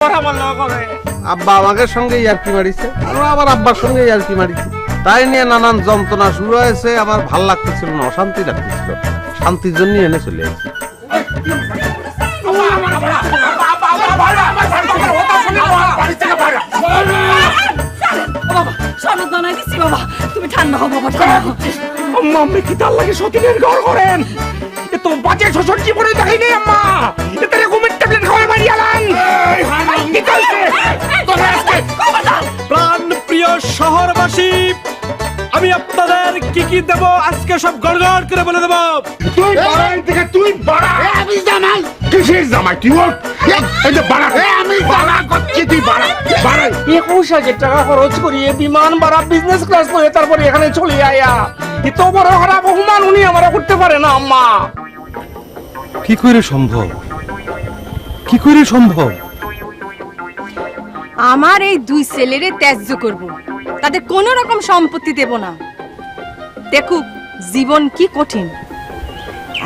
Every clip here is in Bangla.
আব্বা আমাকে সঙ্গে ইয়ার্কি মারিছে, আমরা আমার আব্বার সঙ্গে ইয়ার্কি মারিছি। তাই নিয়ে নানান যন্ত্রণা শুরু হয়েছে। আমার ভাল লাগতেছিল না, অশান্তি লাগতেছিল। শান্তির জন্য এনে চলে এসেছি। তুমি ঠান্ডা হো বাবা, ঠান্ডা হো। আম্মা কি তার লাগে সতীনের ঘর করেন? এ তো বাজে শ্বশুর জীবনে দেখাইনি আম্মা। এতে ঘুমের ট্যাবলেট খাওয়াই মারি আলান। কি চলছে? তোরা আজকে প্রাণ প্রিয় শহরবাসী, আমি আপনাদের কি কি দেব আজকে সব গড়গড় করে বলে দেব। তুই বাড়াই থেকে তুই বাড়া। আমি জামাই। কিসের জামাই তুই? এই যে বাড়া। আমি বাড়া করছি, তুই বাড়া। বাড়াই 21,000 টাকা খরচ করিয়ে বিমান ভাড়া বিজনেস ক্লাস করে তারপরে এখানে চলে আয়া। এত বড় খারাপ অপমান উনি আমরা করতে পারে না আম্মা। কি করে সম্ভব? কি করে সম্ভব? আমার এই দুই ছেলেরে ত্যায্য করব, তাদের কোন রকম সম্পত্তি দেব না। দেখুক জীবন কি কঠিন,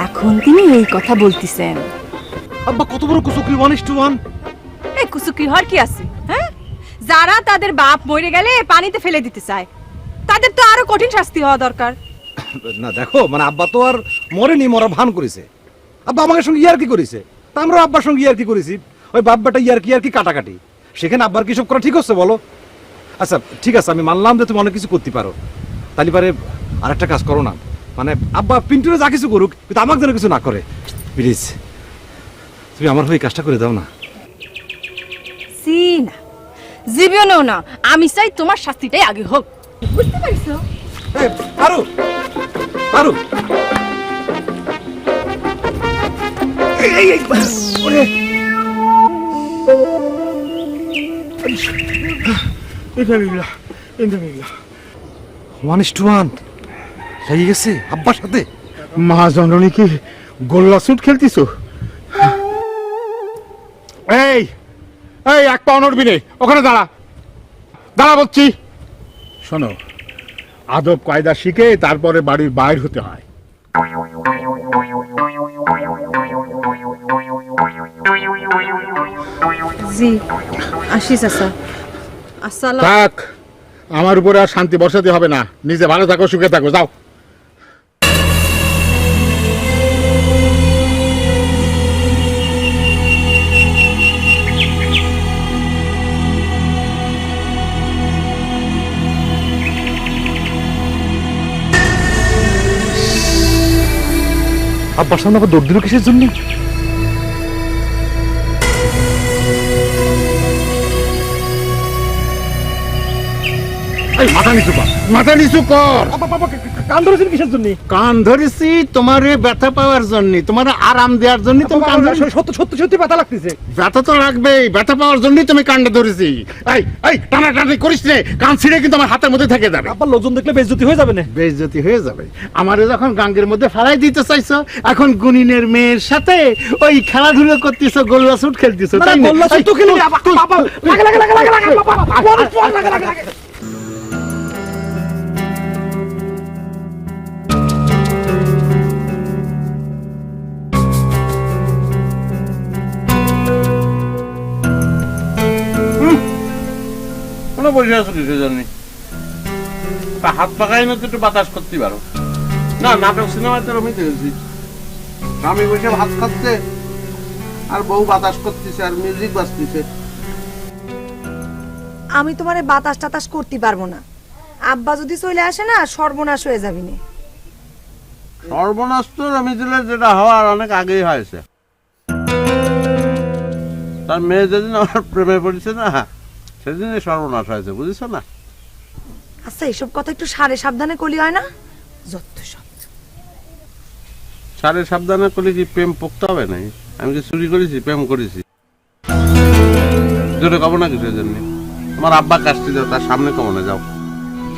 এখন তিনি এই কথা বলতেছেন। আব্বা কত বড় কুচুকরি 1:1। এই কুচুকরি হওয়ার কি আছে? হ্যাঁ, যারা তাদের বাপ মরে গেলে পানিতে ফেলে দিতে চায়, তাদের তো আরো কঠিন শাস্তি হওয়া দরকার। না দেখো, মানে আব্বা তো আর মরেনি, মরা ভান করেছে। আব্বা আমাদের সঙ্গে ইয়ার্কি করেছে, তা আমরা আব্বার সঙ্গে ইয়ার্কি করেছি। ওই বাব্বাটা ইয়ার্কি কাটাকাটি, সেখানে আব্বার কি সব করা ঠিক হচ্ছে বলো? আচ্ছা ঠিক আছে, আমি মানলাম যে তুমি অনেক কিছু করতে পারো। তাহলে পারে আরেকটা কাজ করো না, মানে আব্বা পিন্টুরে যা কিছু করুক, কিন্তু আমাকে যেন কিছু না করে। প্লিজ তুমি আমার হয়ে কাজটা করে দাও না। সি না, জীবনেও না। আমি চাই তোমার শাস্তিটাই আগে হোক, বুঝতে পারছো? আরো আরো ওয়ান লেগে গেছে আব্বার সাথে। মা জননী কি গোল্লা শুট খেলতিস? এই এই এক পা নড়বি নে, ওখানে দাঁড়া দাঁড়া বলছি। শোনো, আদব কায়দা শিখে তারপরে বাড়ির বাইর হতে হয়। জি আসি চাচা। আসসালাম। থাক, আমার উপরে আর শান্তি বসাতে হবে না। নিজে ভালো থাকো, সুখে থাকো, যাও। আব্বার সামনে আবার দৌড় দিল কিসের জন্য? মাথা নিচু কর, মাথা নিচু কর। কান ধরেছেন কিসের জন্য? কান ধরেছি তোমারে ব্যথা পাওয়ার জন্য, তোমার আরাম দেওয়ার জন্য। তুমি কান ধরেছি। সত্যি ব্যথা লাগতেছে। ব্যথা তো লাগবেই, ব্যথা পাওয়ার জন্যই তুমি কানটা ধরেছি। এই এই টানাটানি করিস রে, কান ছিঁড়ে কিন্তু আমার হাতের মধ্যে থেকে যাবে। আব্বার লোকজন দেখলে বেইজ্জতি হয়ে যাবে না? বেইজ্জতি হয়ে যাবে। আমারে যখন গাঙ্গের মধ্যে ফেলাই দিতে চাইছো, এখন গুনিনের মেয়ের সাথে ওই খেলাধুলো করতেছো, গোল্লা শুট খেলতেছো, তাই না? গোল্লা শুট তো খেলি লাগা। বসে আছো কিসের জন্য? হাত পাকাই না একটু বাতাস করতে পারো না? নাটক সিনেমাতে আমি দেখেছি, আমি বসে ভাত খাচ্ছে আর বউ বাতাস করতেছে আর মিউজিক বাজতেছে। আমি তোমারে বাতাস টাতাস করতে পারবো না। আব্বা যদি চলে আসে না, সর্বনাশ হয়ে যাবি না। সর্বনাশ তো রমিজুলের যেটা হওয়ার অনেক আগেই হয়েছে। তার মেয়ে যেদিন আমার প্রেমে পড়েছে না, সেদিনই সর্বনাশ হয়েছে, বুঝেছো না? আচ্ছা, এসব কথা একটু সারে সাবধানে কলি হয় না? যত সব সারে সাবধানে করলে কি প্রেম পোক্ত হবে নাই? আমি কি চুরি করেছি? প্রেম করেছি? জোরে কব না কিসের জন্য? আমার আব্বা কাজটি দাও, তার সামনে কমনে যাও।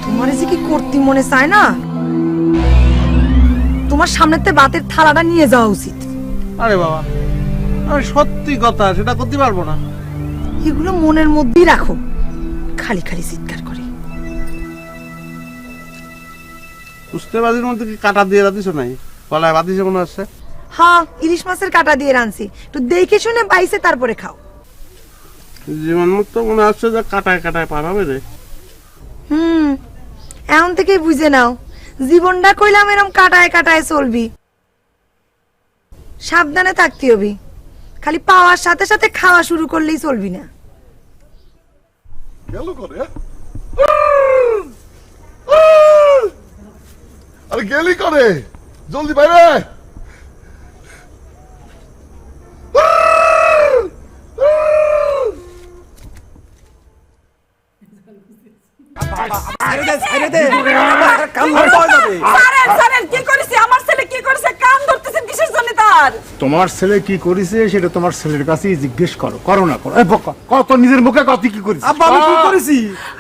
তোমার যে কি করতে মনে চায় না, তোমার সামনেতে বাতের থালাটা নিয়ে যাওয়া উচিত। আরে বাবা, আমি সত্যি কথা, সেটা করতে পারবো না। এগুলো মনের মধ্যেই রাখো, খালি খালি চিৎকার করে। উস্তে বাজির মধ্যে কি কাটা দিয়ে রাখিস নাই? গলায় বাঁধিছে মনে হচ্ছে। হ্যাঁ, ইলিশ মাছের কাটা দিয়ে রাঁধছি, একটু দেখে শুনে বাইসে তারপরে খাও। জীবন মুক্ত মনে হচ্ছে যে কাটায় কাটায় পার হবে রে। এখন থেকেই বুঝে নাও, জীবনটা কইলাম এরকম কাটায় কাটায় চলবি, সাবধানে থাকতে হবে। খালি পাওয়ার সাথে সাথে খাওয়া শুরু করলেই চলবি না। গেল করে আরে গেলি করে, জলদি বাইরে। তোমার ছেলে কি করেছে সেটা তোমার ছেলের কাছেই জিজ্ঞেস করো, করো না করো। এই বকা, কত নিজের মুখে কত কি করিস? আব্বা আমি কি করেছি?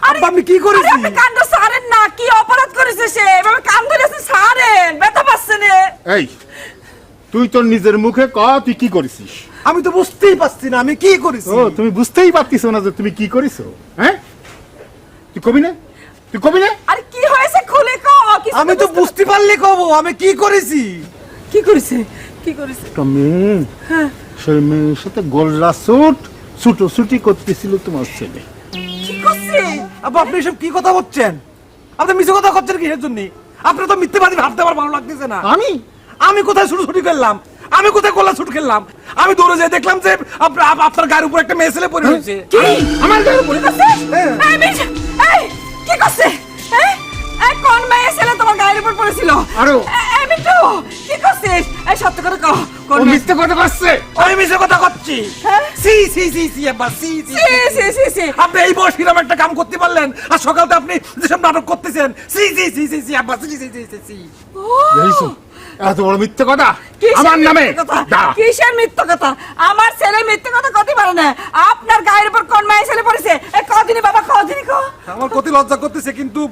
আব্বা আমি কি করেছি? কাণ্ড সারেন না, কি অপরাধ করেছে সে? এভাবে কান ধরেছে সারেন, ব্যথা পাচ্ছে না। এই তুই তোর নিজের মুখে ক তুই কি করেছিস? আমি তো বুঝতেই পারছি না আমি কি করেছি। ও তুমি বুঝতেই পারতিস না যে তুমি কি করেছো? হ্যাঁ তুই কবি না, তুই কবি না? আরে কি হয়েছে খুলে ক। আমি তো বুঝতে পারলে কব আমি কি করেছি। কি করেছে? কি করেছে? একটা মেয়ে, সেই মেয়ের সাথে গোল্লা ছুটি করতেছিল তোমার ছেলে। কি করছে? আব্বা আপনি এসব কি কথা বলছেন? আপনি মিছে কথা করছেন কিসের জন্য? আপনার তো মিথ্যেবাদী ভাবতে আমার ভালো লাগতেছে না। আমি কোথায় ছুটি করলাম? আমি কোথায় গোল্লা ছুট খেললাম? আমি দৌড়ে যেয়ে দেখলাম যে আপনার গায়ের উপর একটা মেয়ে ছেলে পড়ে রয়েছে। কি আমার গায়ে পড়ে গেছে? এই মিছ, এই কি করছে? এই কোন মেয়ে ছেলে তোমার গায়ের উপর পড়েছিল? আরো এই মিঠু কি করছিস? এই সত্য করে কও, কোন মিথ্যে কথা করছে? আমি মিছে কথা করছি? সি সি সি সি আব্বা সি সি সি সি সি আপনি এই বয়স কিরম একটা কাম করতে পারলেন? আর সকালতে আপনি যেসব নাটক করতেছেন, সি সি সি সি সি আব্বা সি সি সি সি সি। দেখছো এত বড় মিথ্যে কথা কিসের আমার নামে? মিথ্যে কথা? দাঁড়া। কিসের মিথ্যে কথা? আমার ছেলে মিথ্যে কথা কইতে পারে না। আপনার গায়ের উপর কোন মেয়ে ছেলে পড়েছে? এই কদিনই বাবা কদিনই কো। আমার কত লজ্জা করতেছে, কিন্তু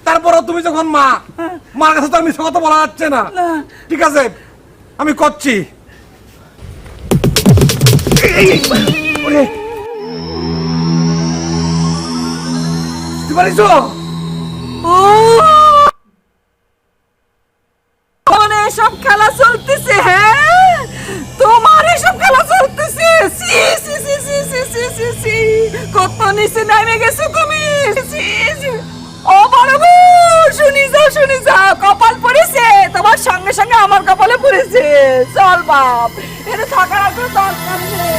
তারপরও তুমি যখন মা, মার কাছে তো আমি মিছে কথা বলা যাচ্ছে না। ঠিক আছে আমি করছি। বুঝতে পারিছো? মানে এসব খেলা চলতেছে? হ্যাঁ তোমার এসব খেলা চলতেছে? সি সি সি সি সি সি সি সি কত নিচে নেমে গেছো তুমি? সি সি ও বড় বউ, শুনি যাও কপাল পড়েছে তোমার, সঙ্গে সঙ্গে আমার কপালে পড়েছে। চল বাপ, এটা থাকার আর কোনো দরকার নেই।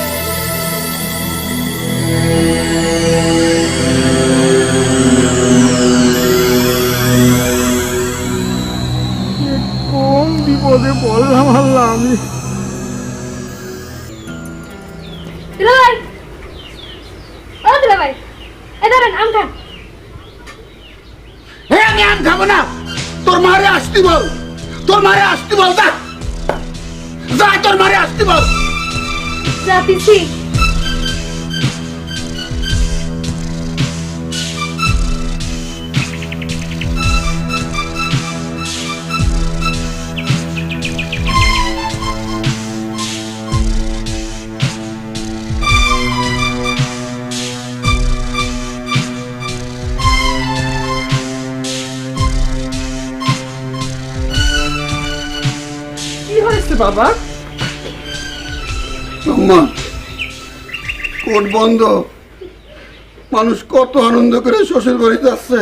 কোন বিপদে পড়লাম আল্লাহ আমি। দুলাভাই, ও দুলাভাই, এই ধরেন আম খান। আমি আম খাবো না, তোর মারে আসতে বল, তোর মারে আসতে বল, যা যা তোর মারে আসতে বল। যা পিসি। বাবা আম্মা কোর্ট বন্ধ, মানুষ কত আনন্দ করে শ্বশুর বাড়ি যাচ্ছে,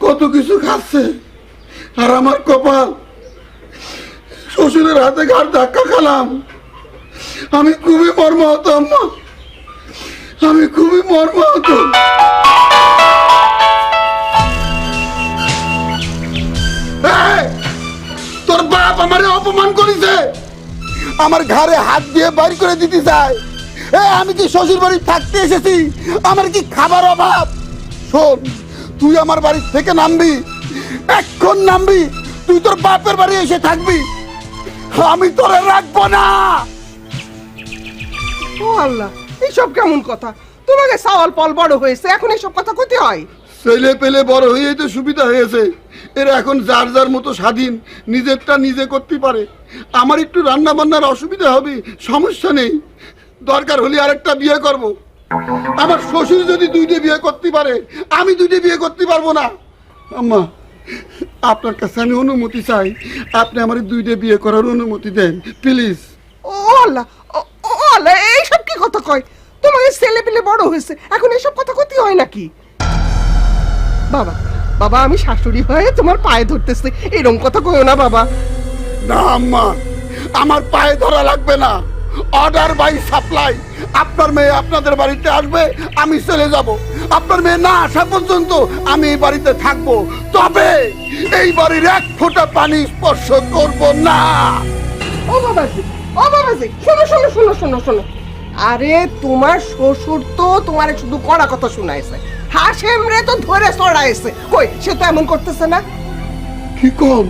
কত কিছু খাচ্ছে, আর আমার কপাল শ্বশুরের হাতে ঘাড় ধাক্কা খেলাম। আমি খুবই মর্মাহত আম্মা, আমি খুবই মর্মাহত। তোর বাপ আমারে অপমান করেছে, আমার ঘাড়ে হাত দিয়ে বাইর করে দিতে চায়। আমি কি শ্বশুর বাড়ি থাকতে এসেছি? আমার কি খাবার অভাব? শোন, তুই আমার বাড়ি থেকে নামবি, এখন নামবি, তুই তোর বাপের বাড়ি এসে থাকবি, আমি তোরে রাখবো না। ও আল্লাহ, এইসব কেমন কথা? তোমাকে সাওয়াল পল বড় হয়েছে, এখন এইসব কথা কইতে হয়? ছেলে পেলে বড় হয়েই তো সুবিধা হয়েছে, এরা এখন যার যার মতো স্বাধীন, নিজেরটা নিজে করতে পারে। আমার একটু রান্না বান্নার অসুবিধা হবে, সমস্যা নেই, দরকার হলে আরেকটা বিয়ে করব। আমার শ্বশুর যদি দুইটা বিয়ে করতে পারে, আমি দুইটা বিয়ে করতে পারবো না। আম্মা, আপনার কাছে আমি অনুমতি চাই, আপনি আমার দুইটা বিয়ে করার অনুমতি দেন প্লিজ। ও আল্লাহ, ও আল্লাহ, এইসব কি কথা কয়? তোমার ছেলে পেলে বড় হয়েছে, এখন এসব কথা কইতে হয় নাকি? বাবা বাবা, আমি শাশুড়ি হয়ে তোমার পায়ে ধরতেছি, এরকম কথা কইও না বাবা। না আম্মা, আমার পায়ে ধরা লাগবে না। Order by supply. আপনার মেয়ে আপনাদের বাড়িতে আসবে, আমি চলে যাব। আপনার মেয়ে না আসা পর্যন্ত আমি এই বাড়িতে থাকবো, তবে এই বাড়ির এক ফোঁটা পানি স্পর্শ করব না। ও বাবাজি, ও বাবাজি, শোনো শোনো শোনো শোনো শোনো। আরে তোমার শ্বশুর তো তোমার শুধু কড়া কথা শুনাইছে, হাসেম রে তো ধরে চড়াইছে। কই, সে তো এমন করতেছে না। কি কম,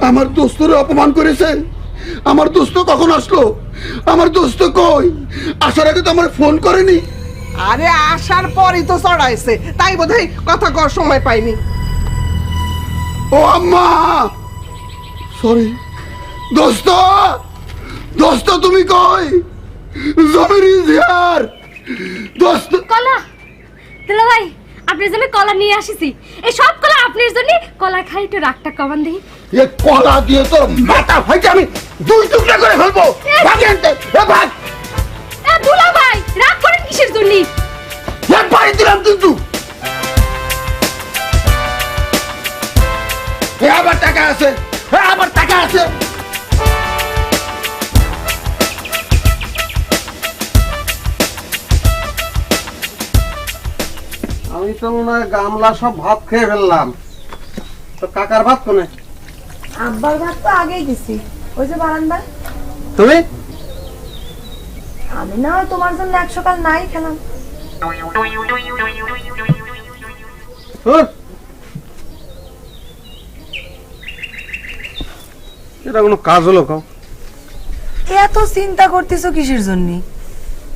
আমার দোস্তরে অপমান করেছে? আমার দোস্ত কখন আসলো? আমার দোস্ত কই? আসার আগে তো আমার ফোন করেনি। আরে আসার পরই তো চড়াইছে, তাই বোধহয় কথা কর সময় পাইনি। ও আম্মা, সরি। দোস্ত, দোস্ত তুমি কই? জমির ইজ হিয়ার। দোস্ত, কলা দুলা ভাই, আপনার জন্য কলা নিয়ে আসিছি। এই সব কলা আপনার জন্য। কলা খাই একটু রাগটা কমান দিই। এ কলা দিয়ে তোর মাথা ফাইটে আমি দুই টুকরা করে ফেলবো। ভাগেন তে, ভাগ। দুলা ভাই, রাগ করেন কিসের জন্য? এক বাড়ি দিলাম কিন্তু। আবার টাকা আছে, আবার টাকা আছে। আমি তো মনে হয় গামলা সব ভাত খেয়ে ফেললাম। তো কাকার ভাত কোনে? আব্বার ভাত তো আগেই দিছি, ওই যে বারান্দায়। তুমি? আমি না হয় তোমার জন্য এক সকাল নাই খেলাম। এটা কোনো কাজ হলো কাউ? এত চিন্তা করতেছো কিসের জন্য?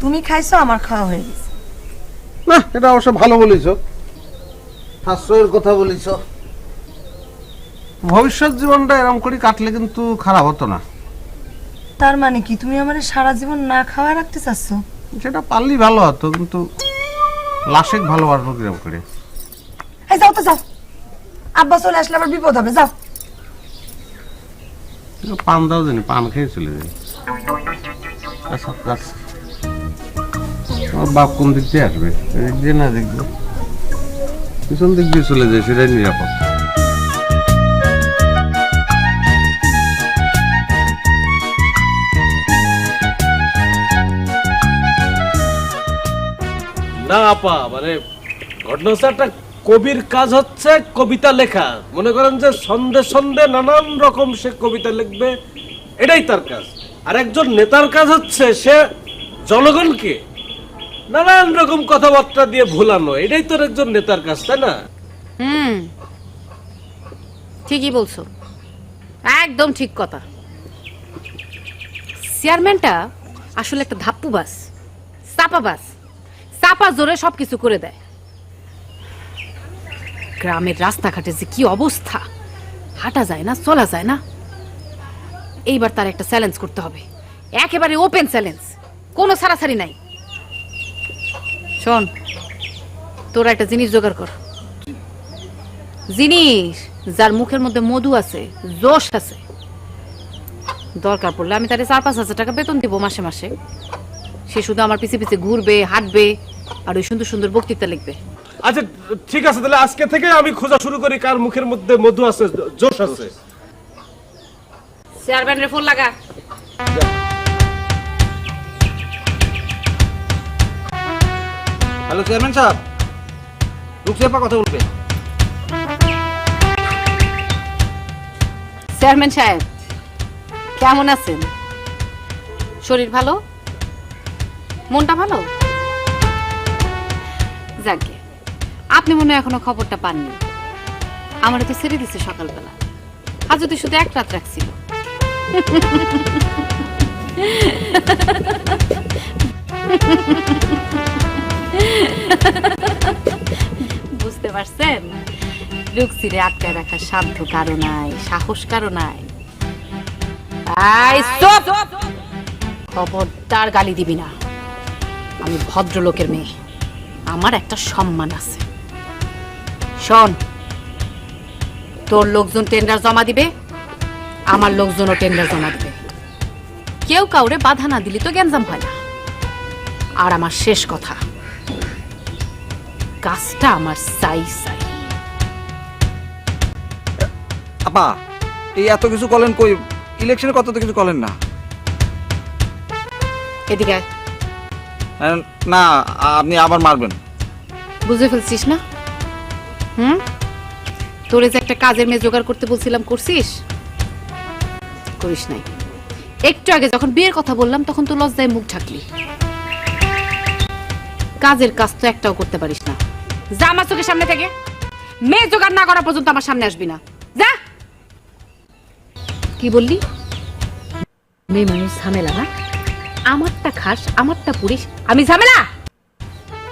তুমি খাইছো, আমার খাওয়া হয়ে গেছে। না, এটা অবশ্য ভালো বলেছ, হাস্যের কথা বলেছ। ভবিষ্যৎ জীবনটা এরকম করে কাটলে কিন্তু খারাপ হতো না। তার মানে কি তুমি আমার সারা জীবন না খাওয়া রাখতে চাচ্ছ? সেটা পারলেই ভালো হতো, কিন্তু লাশেক ভালোবাসবো কিরকম করে? এই যাও তো যাও, আব্বা চলে আসলে আবার বিপদ হবে, যাও। পান দাও জানি, পান খেয়ে চলে যাই। আচ্ছা আচ্ছা, আমার বাপ কোন দিক দিয়ে আসবে? এদিক দিয়ে না দেখবো, পিছন দিক দিয়ে চলে যায়, সেটাই নিরাপদ। না আপা, মানে ঘটনা হচ্ছে একটা কবির কাজ হচ্ছে কবিতা লেখা। মনে করেন যে সন্ধে সন্ধে নানান রকম সে কবিতা লিখবে, এটাই তার কাজ। আর একজন নেতার কাজ হচ্ছে সে জনগণকে নানান রকম কথাবার্তা দিয়ে ভোলানো, এটাই তো একজন নেতার কাজ, তাই না? ঠিকই বলছো, একদম ঠিক কথা। চেয়ারম্যানটা আসলে একটা ধাপ্পুবাজ, চাপাবাজ, চাপা জোরে সবকিছু করে দেয়। গ্রামের রাস্তাঘাটে যে কি অবস্থা, হাঁটা যায় না, চলা যায় না। এইবার তার একটা চ্যালেঞ্জ করতে হবে, একেবারে ওপেন চ্যালেঞ্জ, কোনো ছাড়াছাড়ি নাই। শোন, তোরা একটা জিনিস জোগাড় কর, জিনিস যার মুখের মধ্যে মধু আছে, জোশ আছে। দরকার পড়লে আমি তারে 4-5 হাজার টাকা বেতন দিব মাসে মাসে। সে শুধু আমার পিছে পিছে ঘুরবে, হাঁটবে, আর ওই সুন্দর সুন্দর বক্তৃতা লিখবে। আচ্ছা ঠিক আছে, তাহলে আজকে থেকে আমি খোঁজা শুরু করি কার মুখের মধ্যে মধু আছে, জোশ আছে। চেয়ারম্যানের ফোন লাগা। হ্যালো চেয়ারম্যান সাহেব, রুকসাপা কথা বলবে। চেয়ারম্যান সাহেব কেমন আছেন? শরীর ভালো, মনটা ভালো? যাকে আপনি মনে হয় এখনো খবরটা পাননি। আমার তো ছেড়ে দিচ্ছে সকালবেলা, আজ যদি শুধু এক রাত রাখছিল। বুঝতে পারছেন? লুকসিরে আটকায় রাখার সাধ্য কারো নাই, সাহস কারো নাই। খবরদার গালি দিবি না, আমি ভদ্রলোকের মেয়ে, আমার একটা সম্মান আছে। শোন, তোর লোকজন টেন্ডার জমা দিবে, আমার লোকজনও টেন্ডার জমা দিবে। কেউ কাউরে বাধা না দিলে তো গ্যাঞ্জাম হয় না। আর আমার শেষ কথা, কাজটা আমার চাই চাই। আপা এই এত কিছু করেন কই, ইলেকশনের কথা তো কিছু করেন না। এদিকে আয়। না আপনি আবার মারবেন। বুঝে ফেলছিস না? তোরে যে একটা কাজের মেয়ে জোগাড় করতে বলছিলাম, করছিস? করিস নাই। একটু আগে যখন বিয়ের কথা বললাম তখন তো লজ্জায় মুখ ঢাকলি। কাজের কাজ তো একটাও করতে পারিস না। যা আমার চোখের সামনে থেকে, মেয়ে জোগাড় না করা পর্যন্ত আমার সামনে আসবি না। যা। কি বললি? মেয়ে মানুষ ঝামেলা না? আমারটা খাস, আমারটা পুরিস, আমি ঝামেলা?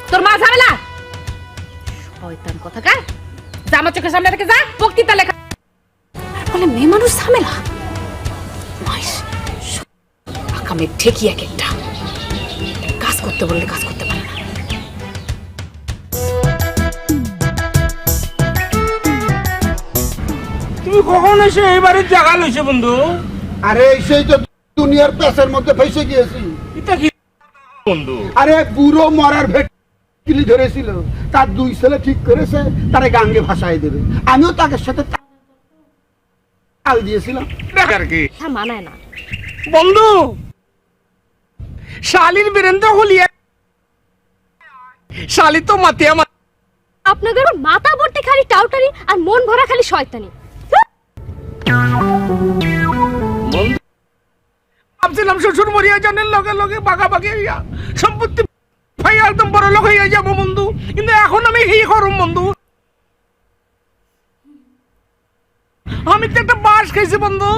তোর মা ঝামেলা? শয়তান কথাকার, যা আমার চোখের সামনে থেকে যা। বক্তৃতা লেখা বলে মেয়ে মানুষ ঝামেলা। আকামে ঠিকই এক একটা কাজ করতে বললে কাজ করতে পারে না। তুমি কখন এসে এবারে জায়গা লইছে বন্ধু? আরে সেই তো দুনিয়ার পেশার মধ্যে ফেসে গিয়েছি। এটা কি বন্ধু? আরে বুড়ো মরার ভেটকিলি ধরেছিল, তার 2 ছেলে ঠিক করেছে তারে গাঙ্গে ভাসায় দেবে। আমিও তাকে সাথে তাল দিয়েছিলাম। দেখার কি মানায় না বন্ধু, শালির বেরেন্দ্র হলিয়া শালি তো মাতিয়া আপনাদের মাথা ভর্তি খালি টাউটারি আর মন ভরা খালি শয়তানি। ভাবছিলাম শ্বশুর মরিয়া জানের লগে লগে বাগাবাগি হইয়া সম্পত্তি ভাই একদম বড় লোক হইয়া যাবো বন্ধু, কিন্তু এখন আমি হি করুম বন্ধু। আমি তো একটা বাস খাইছি বন্ধু।